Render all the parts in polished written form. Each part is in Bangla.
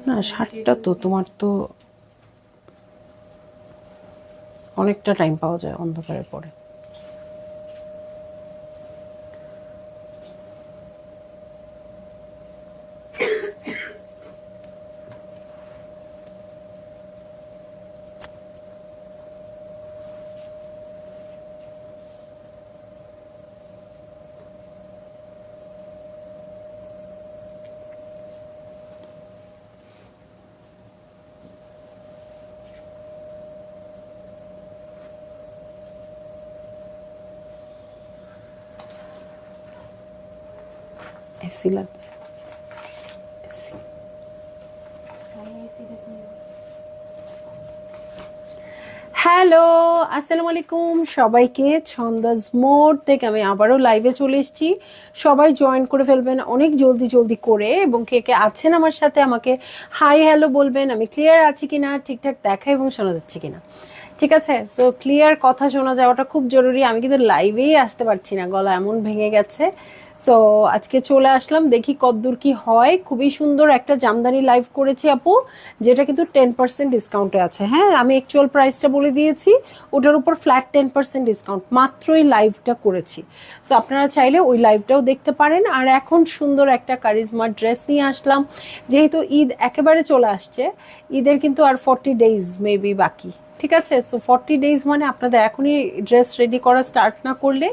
না 60টা তো তোমার তো অনেকটা টাইম পাওয়া যায় অন্ধকারের পরে। এসি লাগবে। হ্যালো, আসসালামু আলাইকুম সবাইকে। ছন্দাজ মোড থেকে আমি আবারও লাইভে চলে এসেছি। সবাই জয়েন করে ফেলবেন অনেক জলদি জলদি করে, এবং কে কে আছেন আমার সাথে আমাকে হাই হ্যালো বলবেন। আমি ক্লিয়ার আছি কিনা, ঠিকঠাক দেখা এবং শোনা যাচ্ছে কিনা। ঠিক আছে, সো ক্লিয়ার কথা শোনা যাওয়াটা খুব জরুরি। আমি কিন্তু লাইভেই আসতে পারছি না, গলা এমন ভেঙে গেছে। সো আজকে চলে আসলাম, দেখি কতদূর কি হয়। খুবই সুন্দর একটা জামদানি লাইভ করেছি আপু, যেটা কিন্তু 10% ডিসকাউন্টে আছে। হ্যাঁ, আমি অ্যাকচুয়াল প্রাইসটা বলে দিয়েছি, ওটার উপর ফ্ল্যাট 10% ডিসকাউন্ট। মাত্রই লাইভটা করেছি, সো আপনারা চাইলে ওই লাইভটাও দেখতে পারেন। আর এখন সুন্দর একটা কারিজমা ড্রেস নিয়ে আসলাম, যেহেতু ঈদ একেবারে চলে আসছে। ঈদের কিন্তু আর 40 ডেজ মেবি বাকি। ঠিক আছে, সো 40 ডেজ মানে আপনাদের এখনই ড্রেস রেডি করা স্টার্ট না করলে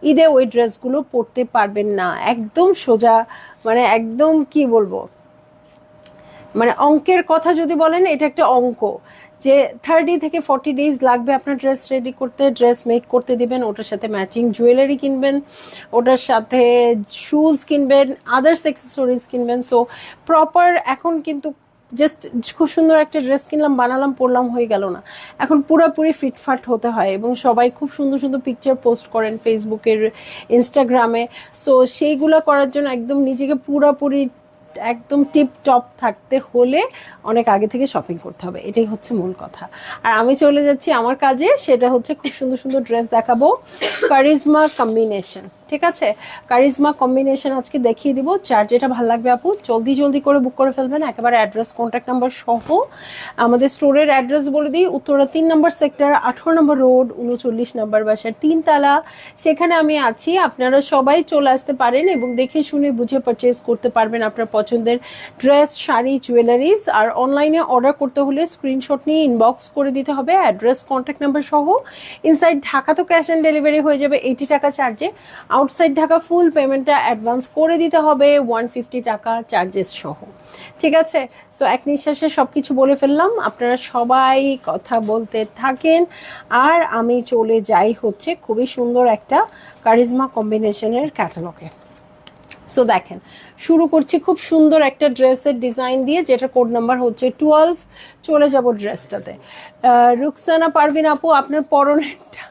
ঈদে ওই ড্রেসগুলো পরতে পারবেন না। একদম সোজা, মানে একদম কি বলবো, মানে অঙ্কের কথা যদি বলেন, এটা একটা অঙ্ক যে 30 থেকে 40 ডেজ লাগবে আপনার ড্রেস রেডি করতে, ড্রেস মেক করতে দিবেন, ওটার সাথে ম্যাচিং জুয়েলারি কিনবেন, ওটার সাথে শুজ কিনবেন, আদার্স অ্যাক্সেসরিজ কিনবেন। সো প্রপার এখন কিন্তু জাস্ট খুব সুন্দর একটা ড্রেস কিনলাম, বানালাম, পরলাম, হয়ে গেল না। এখন পুরোপুরি ফিটফাট হতে হয়, এবং সবাই খুব সুন্দর সুন্দর পিকচার পোস্ট করেন ফেসবুকের, ইনস্টাগ্রামে। সো সেইগুলো করার জন্য একদম নিজেকে পুরোপুরি একদম টিপ টপ থাকতে হলে অনেক আগে থেকে শপিং করতে হবে, এটাই হচ্ছে মূল কথা। আর আমি চলে যাচ্ছি আমার কাজে, সেটা হচ্ছে খুব সুন্দর সুন্দর ড্রেস দেখাবো, কারিজমা কম্বিনেশন। ঠিক আছে, কারিজমা কম্বিনেশন আজকে দেখিয়ে দিব। যার যেটা ভালো লাগবে আপু জলদি জলদি করে বুক করে ফেলবেন, একেবারে অ্যাড্রেস কন্ট্যাক্ট নাম্বার সহ। আমাদের স্টোরের অ্যাড্রেস বলে দিই, উত্তরা 3 নম্বর সেক্টর, 18 নম্বর রোড, 39 নম্বর বাসার 3 তালা, সেখানে আমি আছি। আপনারা সবাই চলে আসতে পারেন এবং দেখে শুনে বুঝে পারচেজ করতে পারবেন আপনার পছন্দের ড্রেস, শাড়ি, জুয়েলারিজ। আর অনলাইনে অর্ডার করতে হলে স্ক্রিনশট নিয়ে ইনবক্স করে দিতে হবে, অ্যাড্রেস কন্ট্যাক্ট নাম্বার সহ। ইনসাইড ঢাকা তো ক্যাশ অন ডেলিভারি হয়ে যাবে 80 টাকা চার্জে। আউটসাইড ঢাকা ফুল পেমেন্টটা অ্যাডভান্স করে দিতে হবে 150 টাকা চার্জেস সহ। ঠিক আছে, সো এক নিঃশ্বাসে সবকিছু বলে ফেললাম, আপনারা সবাই কথা বলতে থাকেন আর আমি চলে যাই হচ্ছে খুবই সুন্দর একটা কারিজমা কম্বিনেশনের ক্যাটালগে। সো দেখেন, শুরু করছি খুব সুন্দর একটা ড্রেসের ডিজাইন দিয়ে, যেটা কোড নাম্বার হচ্ছে 12। চলে যাব ড্রেসটাতে। রুকসানা পারভিন আপু, আপনার পরনেরটা,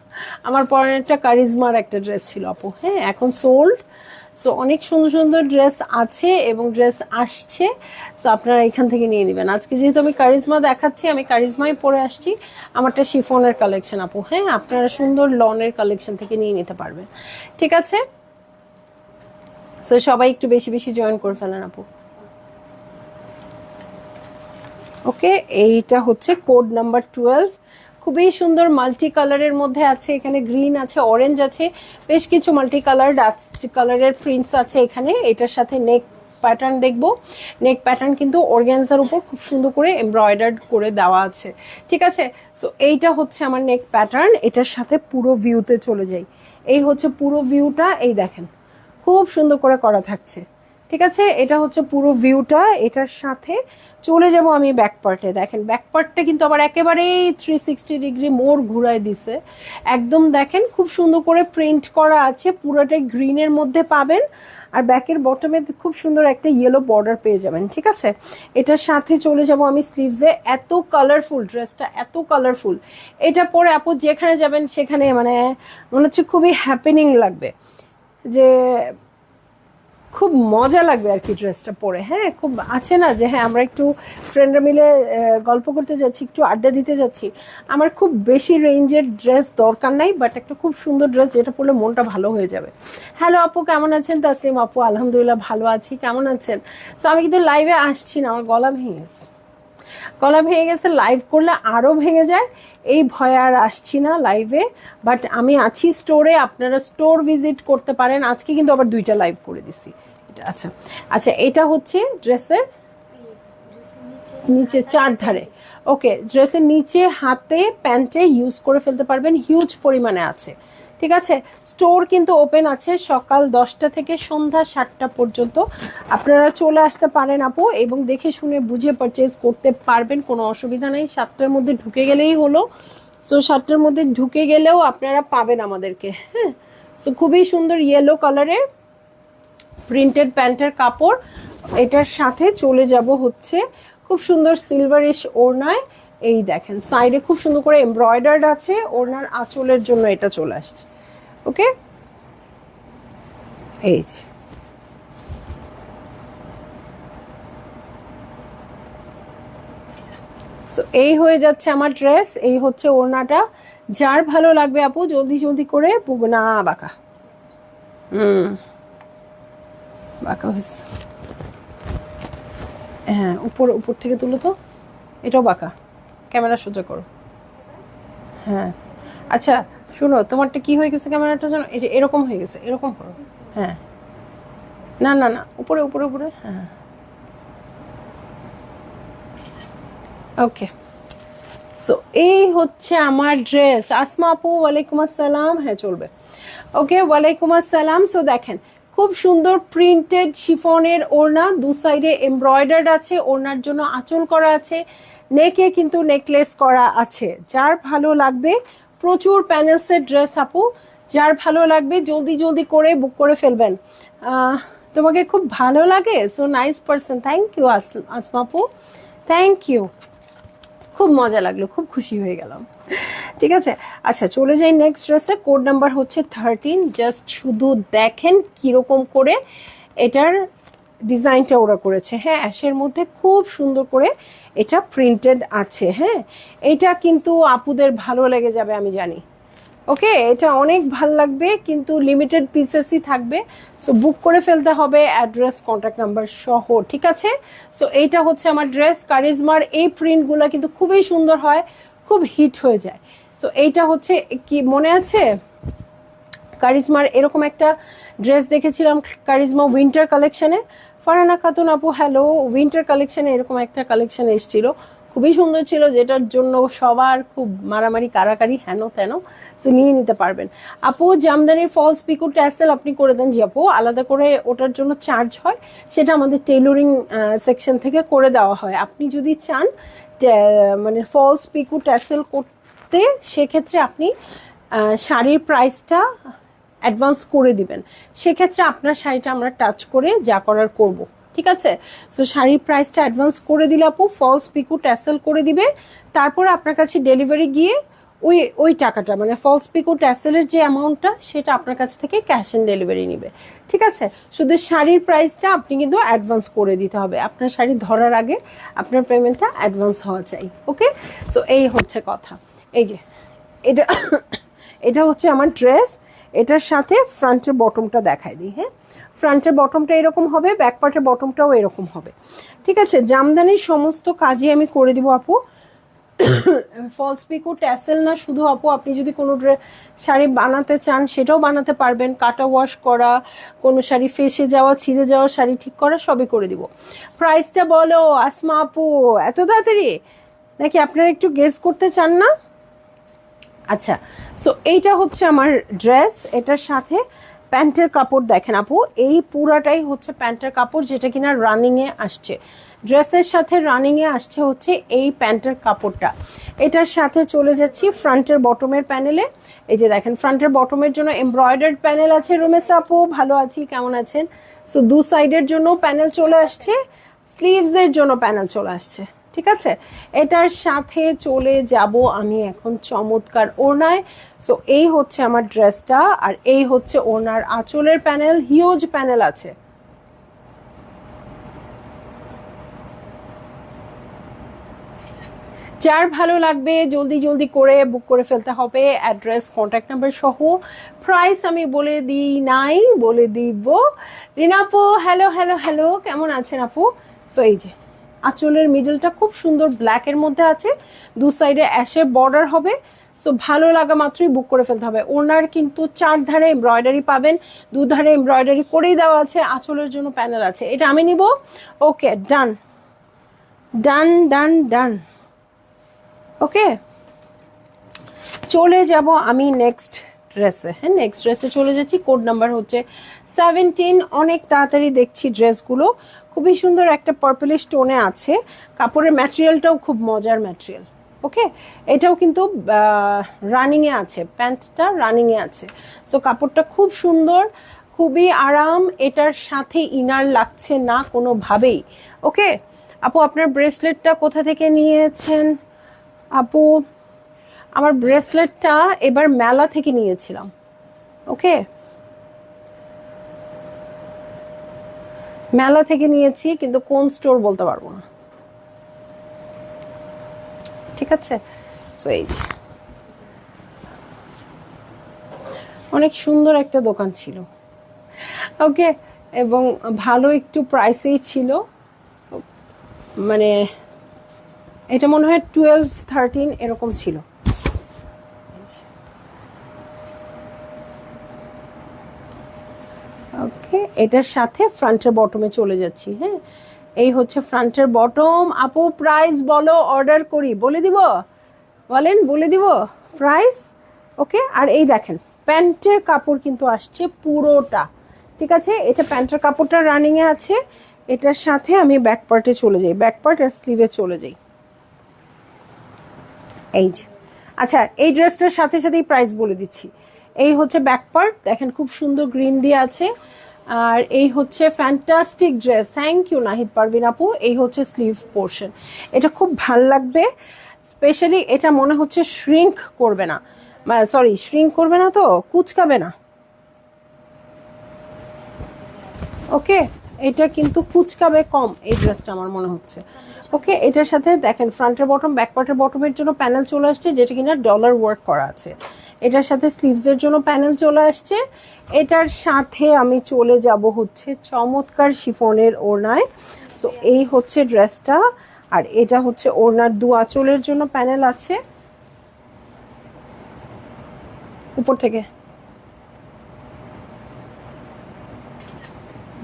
আমার পরনেরটা কারিজমার একটা ড্রেস ছিল আপু, হ্যাঁ এখন সোল্ড। সো অনেক সুন্দর সুন্দর ড্রেস আছে এবং ড্রেস আসছে, সো আপনারা এখান থেকে নিয়ে নেবেন। আজকে যেহেতু আমি কারিজমা দেখাচ্ছি, আমি কারিজমাই পরে আসছি। আমারটা শিফনের কালেকশন আপু, হ্যাঁ আপনারা সুন্দর লনের কালেকশন থেকে নিয়ে নিতে পারবেন। ঠিক আছে, সো সবাই একটু বেশি বেশি জয়েন করে ফেলেন আপু। ওকে, এইটা হচ্ছে কোড নাম্বার 12। খুবই সুন্দর মাল্টি কালারের মধ্যে আছে, এখানে গ্রিন আছে, অরেঞ্জ আছে, বেশ কিছু মাল্টি কালার কালারের প্রিন্টস আছে এখানে। এটার সাথে নেক প্যাটার্ন দেখবো। নেক প্যাটার্ন কিন্তু অর্গানজার উপর খুব সুন্দর করে এমব্রয়ডার্ড করে দেওয়া আছে। ঠিক আছে, সো এইটা হচ্ছে আমার নেক প্যাটার্ন। এটার সাথে পুরো ভিউতে চলে যাই, এই হচ্ছে পুরো ভিউটা, এই দেখেন খুব সুন্দর করে করা থাকছে। ঠিক আছে, এটা হচ্ছে পুরো ভিউটা। এটার সাথে চলে যাব আমি ব্যাক পার্টে। দেখেন ব্যাক পার্টটা কিন্তু আবার একেবারেই 360 ডিগ্রি মোড় ঘুরায় দিছে একদম। দেখেন খুব সুন্দর করে প্রিন্ট করা আছে, পুরোটাই গ্রিনের মধ্যে পাবেন। আর ব্যাকের বটমে খুব সুন্দর একটা ইয়েলো বর্ডার পেয়ে যাবেন। ঠিক আছে, এটার সাথে চলে যাব আমি স্লিভসে। এত কালারফুল ড্রেসটা, এত কালারফুল, এটা পরে আপু যেখানে যাবেন সেখানে মানে মনে হচ্ছে খুবই হ্যাপেনিং লাগবে। যে খুব মজা লাগবে আর কি ড্রেসটা পরে। হ্যাঁ, খুব আছে না যে হ্যাঁ আমরা একটু ফ্রেন্ডরা মিলে গল্প করতে যাচ্ছি, একটু আড্ডা দিতে যাচ্ছি। আমার খুব বেশি রেঞ্জের ড্রেস দরকার নাই, বাট একটা খুব সুন্দর ড্রেস যেটা পরলে মনটা ভালো হয়ে যাবে। হ্যালো আপু, কেমন আছেন? তাসলিম আপু, আলহামদুলিল্লাহ ভালো আছি, কেমন আছেন? সো আমি কিন্তু লাইভে আসছি না, আমার গলা ভেঙে গেছে, গলা ভেঙে গেছে। লাইভ করলে আরও ভেঙে যায়, এই ভয়ে আর আসছি না লাইভে। বাট আমি আছি স্টোরে, আপনারা স্টোর ভিজিট করতে পারেন। আজকে কিন্তু আবার 2টা লাইভ করে দিছি। আচ্ছা আচ্ছা, এটা হচ্ছে ড্রেসের নিচে 4 ধারে। ওকে, ড্রেসের নিচে হাতে প্যান্টে ইউজ করে ফেলতে পারবেন, হিউজ পরিমাণে আছে। ঠিক আছে, স্টোর কিন্তু ওপেন আছে সকাল 10টা থেকে সন্ধ্যা 7টা পর্যন্ত। আপনারা চলে আসতে পারেন আপু, এবং দেখে শুনে বুঝে পারচেজ করতে পারবেন, কোনো অসুবিধা নেই। 7টার মধ্যে ঢুকে গেলেই হলো। সো 7টার মধ্যে ঢুকে গেলেও আপনারা পাবেন আমাদেরকে। হ্যাঁ, সো খুবই সুন্দর ইয়েলো কালারের প্রিন্টেড প্যান্টের কাপড়। এটার সাথে চলে যাব হচ্ছে খুব সুন্দর সিলভারিশ ওড়নায়। এই দেখেন সাইডে খুব সুন্দর করে এমব্রয়ডার্ড আছে, ওড়নার আঁচলের জন্য এটা চলে আসছে। ওকে, এই যে এই হয়ে যাচ্ছে আমার ড্রেস। এই হচ্ছে ওড়নাটা। যার ভালো লাগবে আপু জলদি জলদি করে না বাঁকা, বাঁকা হয়েছে। হ্যাঁ, উপর থেকে তুলো তো, এটাও বাঁকা, ক্যামেরা সোজা করো। হ্যাঁ আচ্ছা শোনো, তোমারটা কি হয়ে গেছে ক্যামেরাটা জানো? এই যে এরকম হয়ে গেছে, এরকম করো। হ্যাঁ, না না না, উপরে উপরে উপরে। হ্যাঁ, ওকে। সো এই হচ্ছে আমার ড্রেস। আসমা আপু ওয়ালাইকুম আসসালাম। হ্যাঁ চলবে, ওকে ওয়ালাইকুম আসসালাম। সো দেখেন খুব সুন্দর প্রিন্টেড শিফনের ওড়না, 2 সাইডে এমব্রয়ডার্ড আছে, ওড়নার জন্য আঁচল করা আছে, নেকে কিন্তু নেকলেস করা আছে। যার ভালো লাগবে, প্রচুর প্যানেলসের ড্রেস আপু, যার ভালো লাগবে জলদি জলদি করে বুক করে ফেলবেন। তোমাকে খুব ভালো লাগে, so nice person, thank you Asma আপু, থ্যাংক ইউ। খুব মজা লাগলো, খুব খুশি হয়ে গেলাম। ঠিক আছে, আচ্ছা চলে যাই নেক্সট ড্রেসে। কোড নাম্বার হচ্ছে 13। জাস্ট শুধু দেখেন কিরকম করে এটার ডিজাইনটা ওরা করেছে। হ্যাঁ, অ্যাশের মধ্যে খুব সুন্দর করে এটা প্রিন্টেড আছে। হ্যাঁ, এটা কিন্তু আপুদের ভালো লেগে যাবে আমি জানি। ওকে, এটা অনেক ভাল লাগবে, কিন্তু লিমিটেড পিসেসই থাকবে। সো বুক করে ফেলতে হবে অ্যাড্রেস কন্ট্যাক্ট নাম্বার সহ। ঠিক আছে, সো এইটা হচ্ছে আমার ড্রেস। কারিজমার এই প্রিন্টগুলো কিন্তু খুবই সুন্দর হয়, খুব হিট হয়ে যায়। সো এইটা হচ্ছে কি মনে আছে, কারিজমার এরকম একটা ড্রেস দেখেছিলাম কারিজমা উইন্টার কালেকশনে। ফারহানা খাতুন আপু হ্যালো, উইন্টার কালেকশনে এরকম একটা কালেকশন এসেছিল, খুবই সুন্দর ছিল, যেটার জন্য সবার খুব মারামারি কারাকারি হেন তেন। সো নিয়ে নিতে পারবেন আপু। জামদানির ফলস পিকো ট্যাসেল আপনি করে দেন? জি আপু, আলাদা করে ওটার জন্য চার্জ হয়, সেটা আমাদের টেইলরিং সেকশন থেকে করে দেওয়া হয়। আপনি যদি চান মানে ফলস পিকো ট্যাসেল করতে, সেক্ষেত্রে আপনি শাড়ির প্রাইসটা অ্যাডভান্স করে দিবেন, সেক্ষেত্রে আপনার শাড়িটা আমরা টাচ করে যা করার করব। ঠিক আছে, সো শাড়ির প্রাইসটা অ্যাডভান্স করে দিলে আপু ফলস পিকো ট্যাসেল করে দিবে, তারপরে আপনার কাছে ডেলিভারি গিয়ে ওই টাকাটা মানে ফলস পিকো ট্যাসেলের যে অ্যামাউন্টটা সেটা আপনার কাছ থেকে ক্যাশ অন ডেলিভারি নিবে। ঠিক আছে, শুধু শাড়ির প্রাইসটা আপনি কিন্তু অ্যাডভান্স করে দিতে হবে, আপনার শাড়ি ধরার আগে আপনার পেমেন্টটা অ্যাডভান্স হওয়া চাই। ওকে, সো এই হচ্ছে কথা। এই যে এটা এটা হচ্ছে আমার ড্রেস, এটার সাথে ফ্রন্টের বটমটা দেখাই দিই। হ্যাঁ, ফ্রন্টের বটমটা এরকম হবে, ব্যাক পার্টের বটমটাও এরকম হবে। ঠিক আছে, জামদানির সমস্ত কাজই আমি করে দিব আপু। ফলস পিকো ট্যাসেল না শুধু আপু, আপনি যদি কোনো শাড়ি বানাতে চান সেটাও বানাতে পারবেন, কাটা ওয়াশ করা, কোনো শাড়ি ফেসে যাওয়া ছিঁড়ে যাওয়া শাড়ি ঠিক করা সবই করে দিব। প্রাইসটা বলো আসমা আপু, এত তাড়াতাড়ি নাকি আপনারা একটু গেস করতে চান না? আচ্ছা, সো এইটা হচ্ছে আমার ড্রেস, এটার সাথে প্যান্টের কাপড় দেখেন আপু, এই পুরাটাই হচ্ছে প্যান্টের কাপড়, যেটা কিনা রানিংয়ে আসছে। ড্রেসের সাথে রানিংয়ে আসছে হচ্ছে এই প্যান্টের কাপড়টা। এটার সাথে চলে যাচ্ছি ফ্রন্টের বটমের প্যানেলে। এই যে দেখেন ফ্রন্টের বটমের জন্য এমব্রয়ডার্ড প্যানেল আছে। রুমেসা আপু ভালো আছি, কেমন আছেন? সো 2 সাইডের জন্য প্যানেল চলে আসছে, স্লিভসের জন্য প্যানেল চলে আসছে। ঠিক আছে, এটার সাথে চলে যাব আমি এখন চমৎকার ওড়নায়। সো এই হচ্ছে আমার ড্রেসটা, আর এই হচ্ছে ওড়নার আঁচলের প্যানেল, হিউজ প্যানেল আছে। যার ভালো লাগবে জলদি জলদি করে বুক করে ফেলতে হবে, অ্যাড্রেস কন্ট্যাক্ট নাম্বার সহ। প্রাইস আমি বলে দিই নাই, বলে দিব। রিনা আপু হ্যালো হ্যালো হ্যালো, কেমন আছেন আপু? সো এই যে আঁচলের মিডলটা খুব সুন্দর ব্ল্যাকের মধ্যে আছে, দু সাইডে অ্যাশের বর্ডার হবে। সো ভালো লাগা মাত্রই বুক করে ফেলতে হবে। ওনার কিন্তু 4 ধারে এমব্রয়ডারি পাবেন, 2 ধারে এমব্রয়ডারি করেই দেওয়া আছে, আঁচলের জন্য প্যানেল আছে। এটা আমি নিব। ওকে, ডান ডান ডান ডান। ওকে, চলে যাব আমি নেক্সট ড্রেসে। হ্যাঁ, নেক্সট ড্রেসে চলে যাচ্ছি। কোড নাম্বার হচ্ছে 17। অনেক তাড়াতাড়ি দেখছি ড্রেসগুলো। খুবই সুন্দর একটা পার্পলিশ টোনে আছে। কাপড়ের ম্যাটেরিয়ালটাও খুব মজার ম্যাটেরিয়াল। ওকে, এটাও কিন্তু রানিংয়ে আছে, প্যান্টটা রানিংয়ে আছে। সো কাপড়টা খুব সুন্দর, খুবই আরাম। এটার সাথে ইনার লাগছে না কোনোভাবেই। ওকে আপু, আপনার ব্রেসলেটটা কোথা থেকে নিয়েছেন? আপু আমার ব্রেসলেটটা এবার মেলা থেকে নিয়েছিলাম। ওকে, মেলা থেকে নিয়েছি, কিন্তু কোন স্টোর বলতে পারবো না। ঠিক আছে, সো এই যে অনেক সুন্দর একটা দোকান ছিল। ওকে, এবং ভালো একটু প্রাইসেই ছিল। মানে এটা মনে হয় 12-13 এরকম ছিল। ওকে, এটার সাথে ফ্রন্টের বটমে চলে যাচ্ছি। হ্যাঁ, এই হচ্ছে ফ্রন্টের বটম। আপু প্রাইস বলো, অর্ডার করি? বলে দিব, বলেন, বলে দিব প্রাইস। ওকে, আর এই দেখেন প্যান্টের কাপড় কিন্তু আসছে পুরোটা। ঠিক আছে, এটা প্যান্টের কাপড়টা রানিংয়ে আছে। এটার সাথে আমি ব্যাক পার্টে চলে যাই, ব্যাক পার্ট আর স্লিভে চলে যাই। এই যে, আচ্ছা এই ড্রেসটার সাথে সাথেই প্রাইস বলে দিচ্ছি। এই হচ্ছে ব্যাক পার্ট, দেখেন খুব সুন্দর গ্রিন দিয়ে আছে। আর এই হচ্ছে fantastic dress, thank you Nahid Parvin আপু। এই হচ্ছে স্লিভ পোর্শন, এটা খুব ভাল লাগবে। স্পেশালি এটা মনে হচ্ছে শ্রিঙ্ক করবে না, সরি শ্রিঙ্ক করবে না, তো কুচকাবে না। ওকে, এটা কিন্তু কুচকাবে কম এই ড্রেসটা আমার মনে হচ্ছে। ওকে, এটার সাথে দেখেন ফ্রন্টের বটম, ব্যাক পার্টের বটমের জন্য প্যানেল চলে আসছে, যেটা কিনা ডলার ওয়ার্ক করা আছে। এটার সাথে স্লিভসের জন্য প্যানেল চলে আসছে। এটার সাথে আমি চলে যাব হচ্ছে চমৎকার শিফনের ওড়নায়। সো এই হচ্ছে ড্রেসটা, আর এটা হচ্ছে ওড়নার দু আঁচলের জন্য প্যানেল আছে উপর থেকে।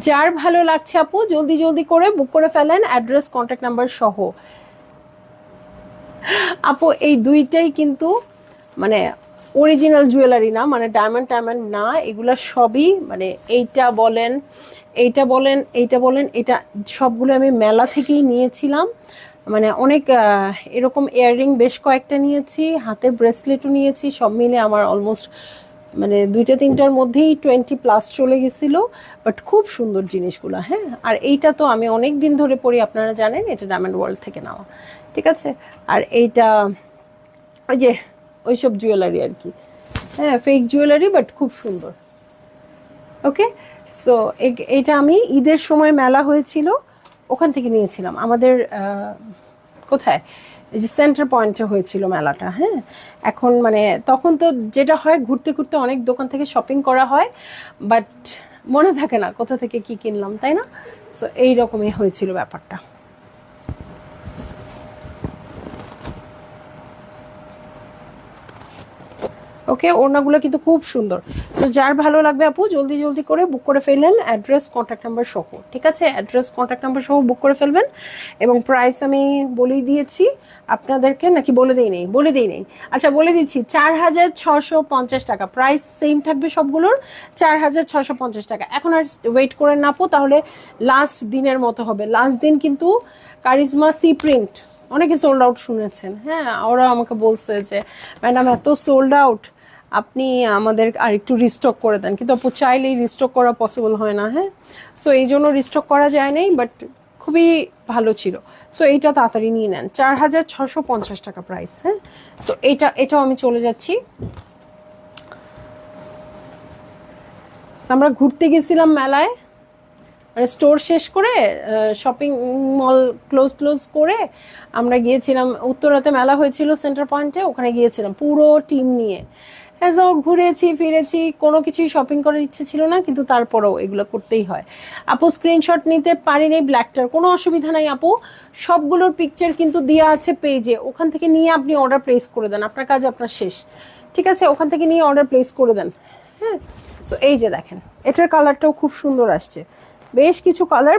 যার ভালো লাগছে আপু জলদি জলদি করে বুক করে ফেলেন, অ্যাড্রেস কন্ট্যাক্ট নাম্বার সহ। আপু এই দুইটাই কিন্তু মানে অরিজিনাল জুয়েলারি না, মানে ডায়মন্ড টায়মন্ড না, এগুলা সবই মানে এইটা বলেন, এইটা বলেন, এইটা বলেন, এটা সবগুলো আমি মেলা থেকেই নিয়েছিলাম। মানে অনেক এরকম ইয়াররিং বেশ কয়েকটা নিয়েছি, হাতে ব্রেসলেটও নিয়েছি, সব মিলে আমার অলমোস্ট মানে 2-3টার মধ্যেই 20+ চলে গেছিল। বাট খুব সুন্দর জিনিসগুলো। হ্যাঁ, আর এইটা তো আমি অনেক দিন ধরে পরি, আপনারা জানেন এটা ডায়মন্ড ওয়ার্ল্ড থেকে নেওয়া। ঠিক আছে, আর এইটা ওই যে ওইসব জুয়েলারি আর কি। হ্যাঁ, ফেক জুয়েলারি, বাট খুব সুন্দর। ওকে, সো এইটা আমি ঈদের সময় মেলা হয়েছিল ওখান থেকে নিয়েছিলাম, আমাদের কোথায়, এই যে সেন্টার পয়েন্টে হয়েছিল মেলাটা। হ্যাঁ, এখন মানে তখন তো যেটা হয় ঘুরতে ঘুরতে অনেক দোকান থেকে শপিং করা হয়, বাট মনে থাকে না কোথা থেকে কি কিনলাম, তাই না? সো এইরকমই হয়েছিল ব্যাপারটা। ওকে, ওড়নাগুলো কিন্তু খুব সুন্দর। তো যার ভালো লাগবে আপু জলদি জলদি করে বুক করে ফেললেন, অ্যাড্রেস কন্ট্যাক্ট নাম্বার সহ। ঠিক আছে, অ্যাড্রেস কন্ট্যাক্ট নাম্বার সহ বুক করে ফেলবেন। এবং প্রাইস আমি বলেই দিয়েছি আপনাদেরকে, নাকি বলে দিই নেই? বলে দিই নেই, আচ্ছা বলে দিচ্ছি। 4650 টাকা প্রাইস, সেম থাকবে সবগুলোর, 4650 টাকা। এখন আর ওয়েট করে না আপু, তাহলে লাস্ট দিনের মতো হবে। লাস্ট দিন কিন্তু কারিজমা সি প্রিন্ট অনেকে সোল্ড আউট শুনেছেন। হ্যাঁ, ওরা আমাকে বলছে যে ম্যাডাম এত সোল্ড আউট, আপনি আমাদের আর একটু রিস্টক করে দেন, কিন্তু আপু চাইলেই রিস্টক করা পসিবল হয় না। হ্যাঁ, সো এই জন্য রিস্টক করা যায় নাই, বাট খুবই ভালো ছিল। সো এইটা তাড়াতাড়ি নিয়ে নেন, 4650 টাকা প্রাইস। হ্যাঁ, সো এটাও আমি চলে যাচ্ছি। আমরা ঘুরতে গেছিলাম মেলায়, মানে স্টোর শেষ করে শপিং মল ক্লোজ করে আমরা গিয়েছিলাম, উত্তরাতে মেলা হয়েছিল সেন্টার পয়েন্টে, ওখানে গিয়েছিলাম পুরো টিম নিয়ে। হ্যাঁ, ঘুরেছি ফিরেছি, কোনো কিছুই শপিং করার ইচ্ছে ছিল না, কিন্তু তারপরেও এগুলো করতেই হয়। আপু স্ক্রিনশট নিতে পারিনি ব্ল্যাকটার, কোনো অসুবিধা নাই আপু, সবগুলোর পিকচার কিন্তু দেওয়া আছে পেজে, ওখান থেকে নিয়ে আপনি অর্ডার প্লেস করে দেন, আপনার কাজ আপনার শেষ। ঠিক আছে, ওখান থেকে নিয়ে অর্ডার প্লেস করে দেন। হ্যাঁ, সো এই যে দেখেন, এটার কালারটাও খুব সুন্দর আসছে, বেশ কিছু কালার।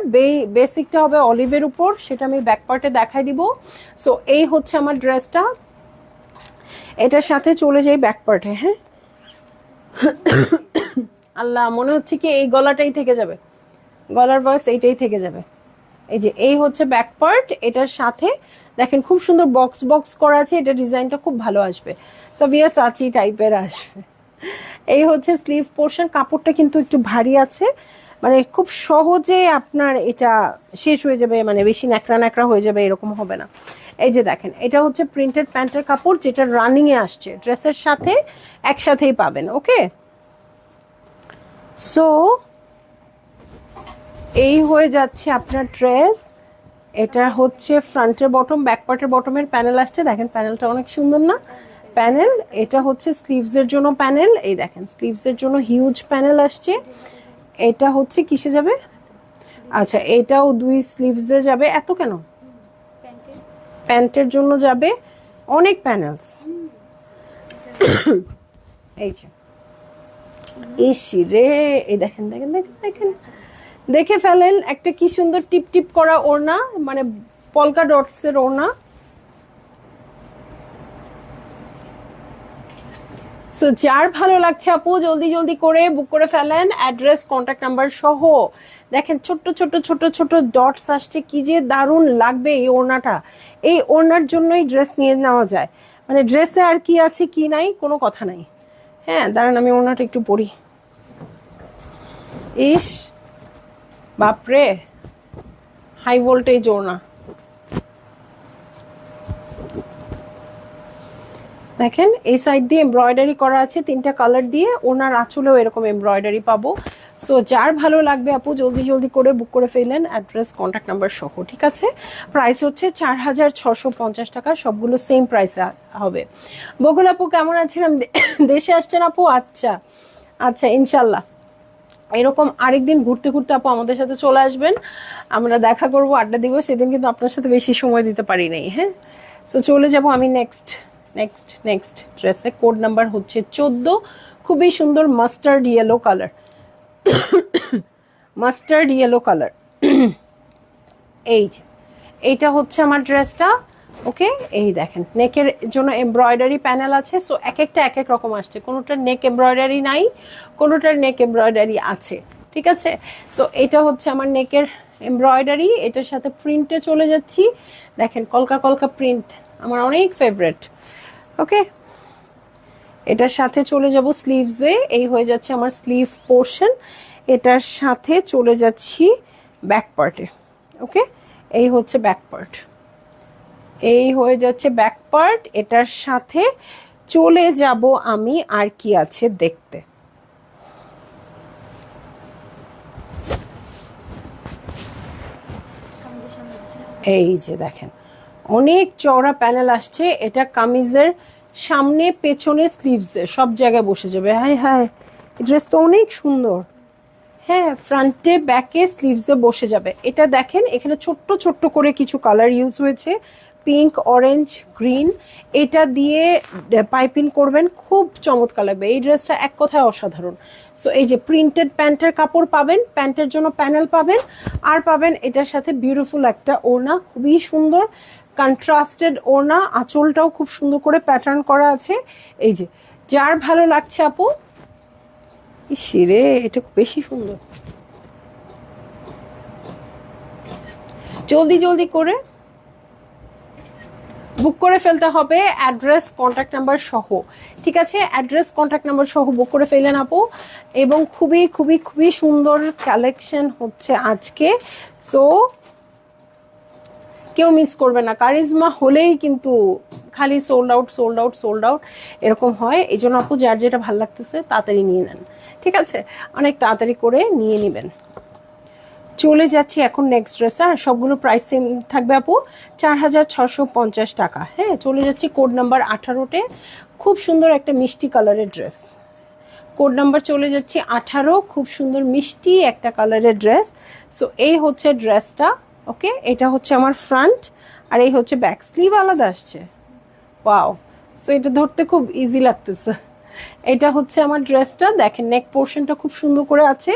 বেসিকটা হবে অলিভের উপর, সেটা আমি ব্যাক পার্টে দেখাই দিব। সো এই হচ্ছে আমার ড্রেসটা, এটার সাথে চলে যাই ব্যাক পার্টে। হ্যাঁ, আল্লাহ, মনে হচ্ছে কি এই গলাটাই থেকে যাবে, গলার ভয়েস এইটাই থেকে যাবে। এই যে এই হচ্ছে ব্যাক পার্ট, এটার সাথে দেখেন খুব সুন্দর বক্স বক্স করা আছে, এটা ডিজাইনটা খুব ভালো আসবে, সাবিয়া সাচি টাইপের আসবে। এই হচ্ছে স্লিভ পোর্শন, কাপড়টা কিন্তু একটু ভারী আছে, মানে খুব সহজে আপনার এটা শেষ হয়ে যাবে, মানে বেশি ন্যাকড়া ন্যাকড়া হয়ে যাবে এরকম হবে না। এই যে দেখেন, এটা হচ্ছে প্রিন্টেড প্যান্টের কাপড়, যেটা রানিং এ আসছে, ড্রেসের সাথে একসাথেই পাবেন। ওকে, সো এই হয়ে যাচ্ছে আপনার ড্রেস। এটা হচ্ছে ফ্রন্টের বটম, ব্যাক পার্টের বটমের প্যানেল আসছে, দেখেন প্যানেলটা অনেক সুন্দর না প্যানেল। এটা হচ্ছে স্লিভসের জন্য প্যানেল, এই দেখেন স্লিভসের জন্য হিউজ প্যানেল আসছে। এটা হচ্ছে কিসে যাবে, আচ্ছা এটাও দুই স্লিভসে যাবে, এত কেন, প্যান্টের জন্য যাবে, অনেক প্যানেলস। এই যে ইসি রে, এই দেখেন দেখেন দেখেন দেখেন, দেখে ফেলেন একটা কি সুন্দর টিপ টিপ করা ওড়না, মানে পলকা ডটস এর ওড়না। সো যার ভালো লাগছে আপু জলদি জলদি করে বুক করে ফেলেন, অ্যাড্রেস কন্ট্যাক্ট নাম্বার সহ। দেখেন ছোট্ট ছোট্ট ছোট ছোট ডটস আসছে, কি যে দারুণ লাগবে এই ওড়নাটা, এই ওড়নার জন্যই ড্রেস নিয়ে নেওয়া যায়, মানে ড্রেসে আর কি আছে কি নাই কোনো কথা নাই। হ্যাঁ দাঁড়ান, আমি ওড়নাটা একটু পরি। ইস বাপরে, হাই ভোল্টেজ ওড়না, দেখেন এই সাইড দিয়ে এমব্রয়ডারি করা আছে তিনটা কালার দিয়ে, ওনার আঁচলেও এরকম এমব্রয়ডারি পাবো। সো যার ভালো লাগবে আপু জলদি জলদি করে বুক করে ফেলেন, অ্যাড্রেস কন্ট্যাক্ট নাম্বার সহ। ঠিক আছে, প্রাইস হচ্ছে 4650 টাকা, সবগুলো সেম প্রাইসে হবে। বকুল আপু কেমন আছেন, দেশে আসছেন আপু? আচ্ছা আচ্ছা, ইনশাল্লাহ এরকম আরেকদিন ঘুরতে ঘুরতে আপু আমাদের সাথে চলে আসবেন, আমরা দেখা করবো, আড্ডা দিব। সেদিন কিন্তু আপনার সাথে বেশি সময় দিতে পারি নাই। হ্যাঁ, সো চলে যাব আমি নেক্সট নেক্সট নেক্সট ড্রেসে। কোড নাম্বার হচ্ছে 14, খুবই সুন্দর mustard yellow colour, mustard yellow colour. এই যে এইটা হচ্ছে আমার ড্রেসটা। ওকে, এই দেখেন নেকের জন্য এমব্রয়ডারি প্যানেল আছে, সো এক একটা এক এক রকম আসছে, কোনোটার নেক এমব্রয়ডারি নাই, কোনোটার নেক এমব্রয়ডারি আছে। ঠিক আছে, সো এটা হচ্ছে আমার নেকের এমব্রয়ডারি, এটার সাথে প্রিন্টে চলে যাচ্ছি, দেখেন কলকা কলকা প্রিন্ট, আমার অনেক ফেভারিট। ওকে, এটার সাথে চলে যাব স্লিভসে, এই হয়ে যাচ্ছে আমার স্লিভ পোর্শন, এটার সাথে চলে যাচ্ছি ব্যাক পার্টে। ওকে, এই হচ্ছে ব্যাক পার্ট, এই হয়ে যাচ্ছে ব্যাক পার্ট, এটার সাথে চলে যাব আমি আর কি আছে দেখতে। এই যে দেখেন অনেক চওড়া প্যানেল আসছে, এটা কামিজের সামনে পেছনে স্লিভসে সব জায়গায় বসে যাবে। হাই হাই, ড্রেস তো অনেক সুন্দর। হ্যাঁ, ফ্রন্টে ব্যাকে স্লিভসে বসে যাবে। এটা দেখেন এখানে ছোট্ট ছোট্ট করে কিছু কালার ইউজ হয়েছে, পিঙ্ক, অরেঞ্জ, গ্রিন, এটা দিয়ে পাইপিং করবেন, খুব চমৎকার লাগবে। এই ড্রেসটা এক কথায় অসাধারণ। সো এই যে প্রিন্টেড প্যান্টের কাপড় পাবেন, প্যান্টের জন্য প্যানেল পাবেন, আর পাবেন এটার সাথে বিউটিফুল একটা ওড়না, খুবই সুন্দর কন্ট্রাস্টেড ওড়না, আঁচলটাও খুব সুন্দর করে প্যাটার্ন করা আছে। এই যে যার ভালো লাগছে আপু, ইসিরে এটা বেশি সুন্দর, জলদি জলদি করে বুক করে ফেলতে হবে, অ্যাড্রেস কন্ট্যাক্ট নাম্বার সহ। ঠিক আছে, অ্যাড্রেস কন্ট্যাক্ট নাম্বার সহ বুক করে ফেলেন আপু, এবং খুবই খুবই খুবই সুন্দর কালেকশন হচ্ছে আজকে। সো কেউ মিস করবে না, কারিজমা হলেই কিন্তু খালি sold out sold out sold out এরকম হয়। এই জন্য আপু যার যেটা ভালো লাগতেছে তাড়াতাড়ি নিয়ে নেন। ঠিক আছে, অনেক তাড়াতাড়ি করে নিয়ে নেবেন। চলে যাচ্ছি এখন নেক্সট ড্রেস। আর সবগুলো প্রাইস সেম থাকবে আপু, 4650 টাকা। হ্যাঁ, চলে যাচ্ছি কোড নাম্বার 18-তে। খুব সুন্দর একটা মিষ্টি কালারের ড্রেস। কোড নাম্বার চলে যাচ্ছি 18, খুব সুন্দর মিষ্টি একটা কালারের ড্রেস। সো এই হচ্ছে ড্রেসটা। ওকে, এটা হচ্ছে আমার ফ্রন্ট, আর এই হচ্ছে ব্যাক। স্লিভ আলাদা আসছে, ওয়াও। সো এটা ধরতে খুব ইজি লাগতেছে। এটা হচ্ছে আমার ড্রেসটা, দেখেন নেক পোর্শনটা খুব সুন্দর করে আছে।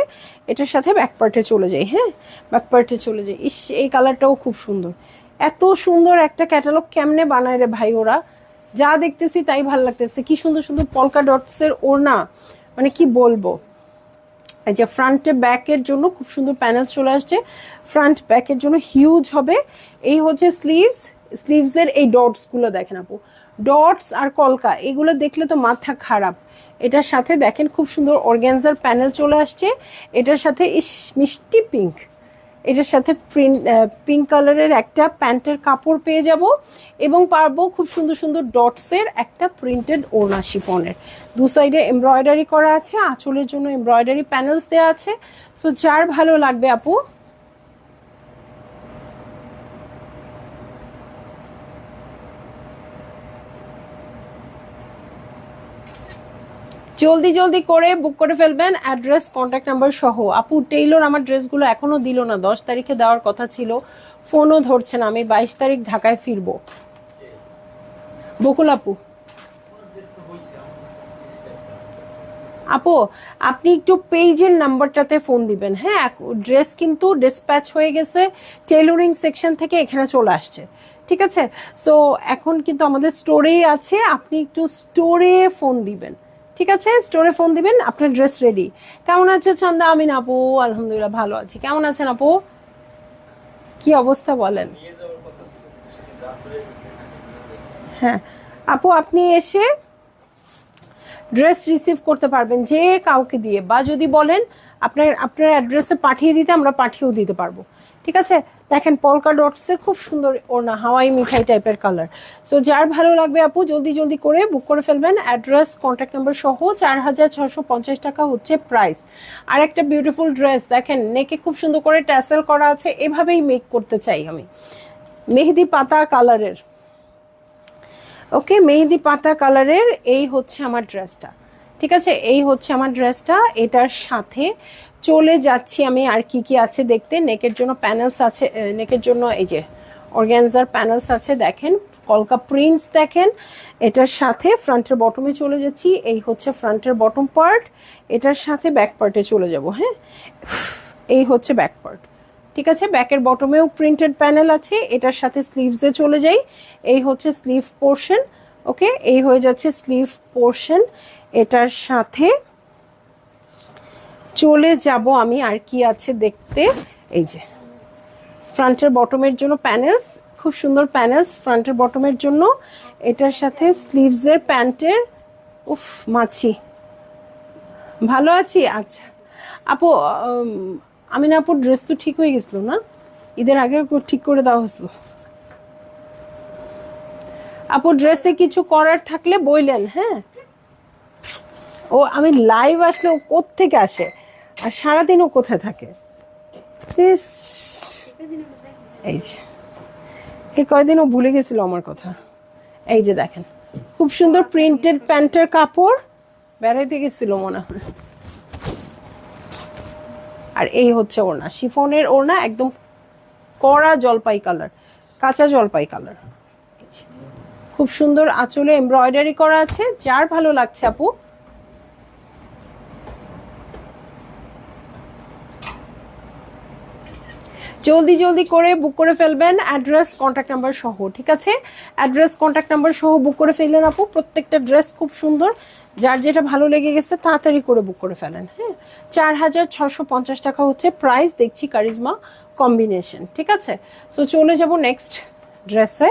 এটার সাথে ব্যাক পার্টে চলে যাই। হ্যাঁ, ব্যাক পার্টে চলে যাই। ইস, এই কালারটাও খুব সুন্দর। এত সুন্দর একটা ক্যাটালগ কেমনে বানায় রে ভাই ওরা, যা দেখতেছি তাই ভাল লাগতেছে। কি সুন্দর সুন্দর পলকা ডটসের ওড়না, মানে কি বলবো। এই যে ফ্রন্টে ব্যাকের জন্য খুব সুন্দর প্যানেলস চলে আসছে, ফ্রন্ট ব্যাকের জন্য হিউজ হবে। এই হচ্ছে স্লিভস, স্লিভসের এই ডটসগুলো দেখেন আপু, ডটস আর কলকা, এগুলো দেখলে তো মাথা খারাপ। এটার সাথে দেখেন খুব সুন্দর অর্গ্যানজার প্যানেল চলে আসছে। এটার সাথে ইস মিষ্টি পিঙ্ক, এটার সাথে পিঙ্ক কালারের একটা প্যান্টের কাপড় পেয়ে যাব, এবং পারবো খুব সুন্দর সুন্দর ডটসের একটা প্রিন্টেড ওড়না শিফনের। দু সাইডে এমব্রয়ডারি করা আছে, আঁচলের জন্য এমব্রয়ডারি প্যানেলস দেওয়া আছে। সো যার ভালো লাগবে আপু, জলদি জলদি করে বুক করে ফেলবেন, অ্যাড্রেস কন্ট্যাক্ট নাম্বার সহ। আপু টেইলর আমার ড্রেসগুলো এখনো দিল না, 10 তারিখে দেওয়ার কথা ছিল, ফোনও ধরছে না। আমি 22 তারিখ ঢাকায় ফিরবো। বকুল আপু, আপু আপনি একটু পেজের নাম্বারটাতে ফোন দিবেন। হ্যাঁ, ড্রেস কিন্তু ডিসপ্যাচ হয়ে গেছে, টেইলরিং সেকশন থেকে এখানে চলে আসছে, ঠিক আছে। সো এখন কিন্তু আমাদের স্টোরেই আছে, আপনি একটু স্টোরে ফোন দিবেন, ঠিক আছে। স্টোরে ফোন দিবেন, আপনার ড্রেস রেডি। কেমন আছে ছন্দা? আমিন আপু আলহামদুলিল্লাহ ভালো আছি। কেমন আছেন আপু? কি অবস্থা বলেন? হ্যাঁ আপু, আপনি এসে ড্রেস রিসিভ করতে পারবেন যে কাউকে দিয়ে, বা যদি বলেন আপনার অ্যাড্রেসে পাঠিয়ে দিতে, আমরা পাঠিয়েও দিতে পারবো, ঠিক আছে। দেখেন পলকা ডটসের খুব সুন্দর ওড়না, হাওয়াই মিঠাই টাইপের কালার। সো যার ভালো লাগবে আপু জলদি জলদি করে বুক করে ফেলবেন, অ্যাড্রেস কন্ট্যাক্ট নাম্বার সহ। 4650 টাকা হচ্ছে প্রাইস। আর একটা বিউটিফুল ড্রেস দেখেন, নেকে খুব সুন্দর করে ট্যাসেল করা আছে, এভাবেই মেক করতে চাই আমি, মেহেদি পাতা কালারের। ওকে, মেহেদি পাতা কালারের এই হচ্ছে আমার ড্রেসটা, ঠিক আছে। এই হচ্ছে আমার ড্রেসটা, এটার সাথে চলে যাচ্ছি আমি আর কি কি আছে দেখতে। নেকের জন্য প্যানেলস আছে, নেকের জন্য এই যে অর্গ্যানজার প্যানেলস আছে দেখেন, কলকা প্রিন্টস দেখেন। এটার সাথে ফ্রন্টের বটমে চলে যাচ্ছি, এই হচ্ছে ফ্রন্টের বটম পার্ট। এটার সাথে ব্যাক পার্টে চলে যাব। হ্যাঁ, এই হচ্ছে ব্যাক পার্ট, ঠিক আছে। ব্যাকের বটমেও প্রিন্টেড প্যানেল আছে। এটার সাথে স্লিভসে চলে যাই, এই হচ্ছে স্লিভ পোর্শন। ওকে, এই হয়ে যাচ্ছে স্লিভ পোর্শন। এটার সাথে চলে যাব আমি আর কি আছে দেখতে। এই যে ফ্রন্টের বটমের জন্য প্যানেলস, খুব সুন্দর প্যানেলস ফ্রন্টের বটমের জন্য। এটার সাথে স্লিভসের প্যান্টের, উফ মাছি ভালো আছি। আচ্ছা আপু, আমি না আপুর ড্রেস তো ঠিক হয়ে গেছিল না, ঈদের আগে ঠিক করে দেওয়া হয়েছিল। আপু ড্রেসে কিছু করার থাকলে বললেন। হ্যাঁ, ও আমি লাইভ আসলে ও কোত্থেকে আসে, আর সারাদিন ও কোথায় থাকে। এই যে এই কয়দিন ও ভুলে গেছিল আমার কথা। এই যে দেখেন খুব সুন্দর প্রিন্টেড প্যান্টের কাপড়, বেড়াইতে গেছিল মনে হয়। আর এই হচ্ছে ওড়না, শিফনের ওড়না, একদম কড়া জলপাই কালার, কাঁচা জলপাই কালার। খুব সুন্দর আঁচলে এমব্রয়ডারি করা আছে। যার ভালো লাগছে আপু জলদি জলদি করে বুক করে ফেলবেন, অ্যাড্রেস কন্ট্যাক্ট নাম্বার সহ, ঠিক আছে। অ্যাড্রেস কন্ট্যাক্ট নাম্বার সহ বুক করে ফেললেন আপু। প্রত্যেকটা ড্রেস খুব সুন্দর, যার যেটা ভালো লেগে গেছে তাড়াতাড়ি করে বুক করে ফেলেন। হ্যাঁ, 4650 টাকা হচ্ছে প্রাইস। দেখছি কারিজমা কম্বিনেশন, ঠিক আছে। সো চলে যাব নেক্সট ড্রেসে।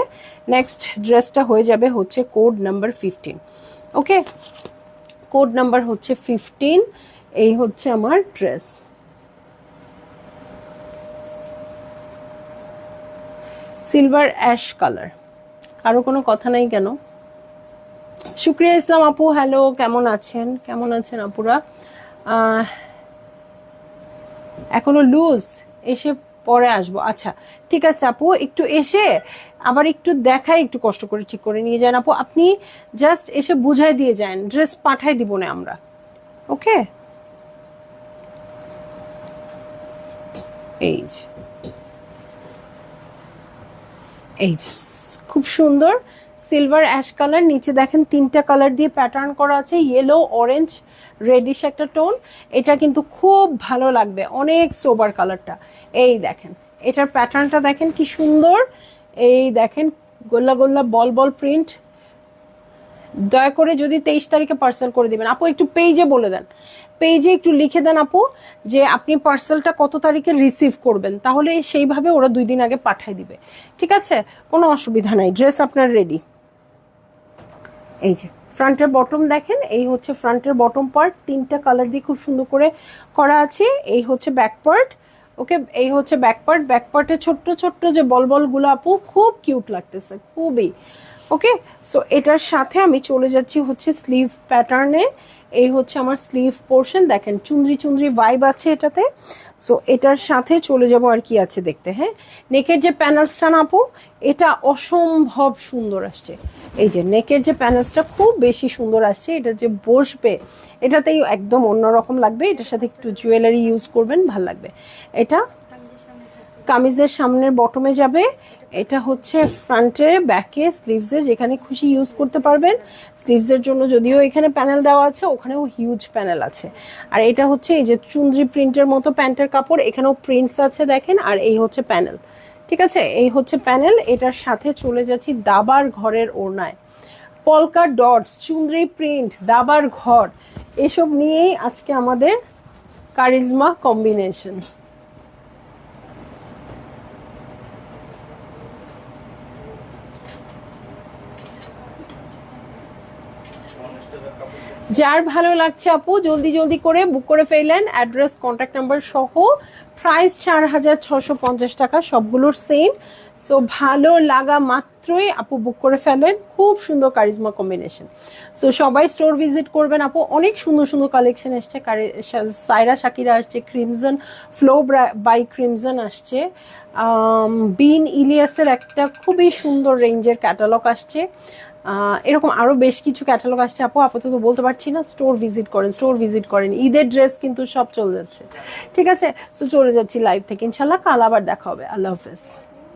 নেক্সট ড্রেসটা হয়ে যাবে হচ্ছে কোড নাম্বার 15। ওকে, কোড নাম্বার হচ্ছে 15। এই হচ্ছে আমার ড্রেস, সিলভার অ্যাশ কালার। কারো কোনো কথা নাই কেন? শুক্রিয়া ইসলাম আপু, হ্যালো, কেমন আছেন? কেমন আছেন আপুরা? এখনো লুজ, এসে পরে আসবো। আচ্ছা ঠিক আছে আপু, একটু এসে আবার একটু দেখাই, একটু কষ্ট করে ঠিক করে নিয়ে যান আপু। আপনি জাস্ট এসে বুঝাই দিয়ে যান, ড্রেস পাঠাই দিব না আমরা। ওকে, এই যে এই যে খুব সুন্দর সিলভার অ্যাশ কালার, নিচে দেখেন 3টা কালার দিয়ে প্যাটার্ন করা আছে, ইয়েলো, অরেঞ্জ, রেডিশ একটা টোন। এটা কিন্তু খুব ভালো লাগবে, অনেক সোবার কালারটা। এই দেখেন এটার প্যাটার্নটা দেখেন কি সুন্দর। এই দেখেন গোল্লা গোল্লা বল বল প্রিন্ট। দয়া করে যদি 23 তারিখে পার্সেল করে দিবেন আপু, একটু পেজে বলে দেন, পেজে একটু লিখে দেন আপু যে আপনি পার্সেলটা কত তারিখে রিসিভ করবেন, তাহলে সেইভাবে ওরা 2 দিন আগে পাঠিয়ে দিবে। ঠিক আছে, কোনো অসুবিধা নাই, ড্রেস আপনার রেডি। এই যে ফ্রন্টের বটম দেখেন, এই হচ্ছে ফ্রন্টের বটম পার্ট, 3টা কালার দিয়ে খুব সুন্দর করে করা আছে। এই হচ্ছে ব্যাক পার্ট। ওকে, এই হচ্ছে ব্যাক পার্ট। ব্যাক পার্টে ছোট্ট ছোট্ট যে বল বলগুলো আপু খুব কিউট লাগতেছে, খুবই। ওকে, সো এটার সাথে আমি চলে যাচ্ছি হচ্ছে স্লিভ প্যাটার্নে। এই হচ্ছে আমার স্লিভ পোর্শন, দেখেন চুনরি চুনরি ভাইব আছে এটাতে। সো এটার সাথে চলে যাব আর কি আছে দেখতে। হ্যাঁ, নেকের যে প্যানেলসটা না আপু, এটা অসম্ভব সুন্দর আসছে। এই যে নেকের যে প্যানেলসটা খুব বেশি সুন্দর আসছে, এটা যে বসবে এটাতেই একদম অন্যরকম লাগবে। এটার সাথে একটু জুয়েলারি ইউজ করবেন, ভাল লাগবে। এটা কামিজের সামনের বটমে যাবে, এটা হচ্ছে ফ্রন্টে, ব্যাকে, স্লিভসে, যেখানে খুশি ইউজ করতে পারবেন। স্লিভসের জন্য যদিও এখানে প্যানেল দেওয়া আছে, ওখানেও হিউজ প্যানেল আছে। আর এটা হচ্ছে এই যে চুনরি প্রিন্টের মতো প্যান্টের কাপড়, এখানেও প্রিন্টস আছে দেখেন। আর এই হচ্ছে প্যানেল, ঠিক আছে, এই হচ্ছে প্যানেল। এটার সাথে চলে যাচ্ছি দাবার ঘরের ওড়নায়, পলকা ডটস, চুনরি প্রিন্ট, দাবার ঘর, এসব নিয়েই আজকে আমাদের কারিজমা কম্বিনেশন। যার ভালো লাগছে আপু জলদি জলদি করে বুক করে ফেলেন, অ্যাড্রেস কন্ট্যাক্ট নাম্বার সহ। প্রাইস 4650 টাকা, সবগুলোর সেম। সো ভালো লাগা মাত্রই আপু বুক করে ফেলেন, খুব সুন্দর কারিজমা কম্বিনেশন। সো সবাই স্টোর ভিজিট করবেন আপু, অনেক সুন্দর সুন্দর কালেকশন এসছে। সাইরা শাকিরা আসছে, ক্রিমজন ফ্লো বাই ক্রিমজন আসছে, বিন ইলিয়াসের একটা খুবই সুন্দর রেঞ্জের ক্যাটালগ আসছে। এরকম আরো বেশ কিছু ক্যাটালগ আসছে আপু, আপাতত বলতে পারছি না। স্টোর ভিজিট করেন, স্টোর ভিজিট করেন, ঈদের ড্রেস কিন্তু সব চলে যাচ্ছে। ঠিক আছে, তো চলে যাচ্ছি লাইভ থেকে, ইনশাল্লাহ কাল আবার দেখা হবে। আল্লাহ হাফেজ।